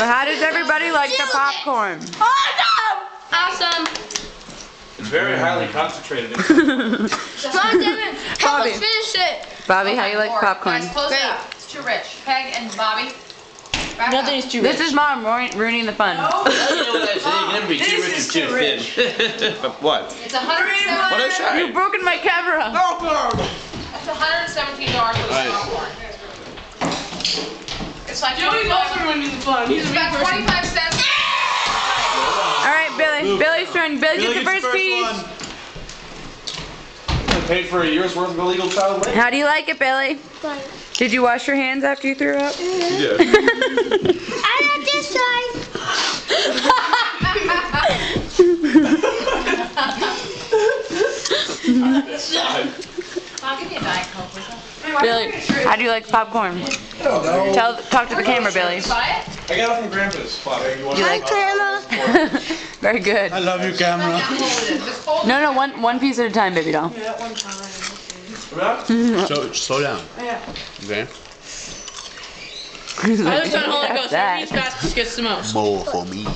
So how does everybody like the popcorn? Awesome. It's very highly concentrated. Come on, Devin. Help Bobby. us finish it. Bobby, how you like popcorn? Guys, close it up. It's too rich. Peg and Bobby. Nothing is too rich. This is Mom ruining the fun. You know what I say? You can never be too rich or too thin. But what? It's 107. What I say? You've broken my camera. It's $117 for the popcorn. It's like 25. ruining the fun. It's about 25 cents. All right, Billy. Billy's turn. Billy gets the first piece. I paid for a year's worth of illegal child labor. How do you like it, Billy? Did you wash your hands after you threw up? Yeah. I like this side. I'll give you a Diet Coke, will you? Billy, how do you like popcorn? Talk to the camera, Billy. Buy it? I got it from Grandpa's. You want Hi, Grandma. Very good. I love you, camera. Just fold it. No, one piece at a time, baby doll. So slow down. Okay. He's I like, was trying to hold it go. So that. whoever eats fastest gets the most. More for me.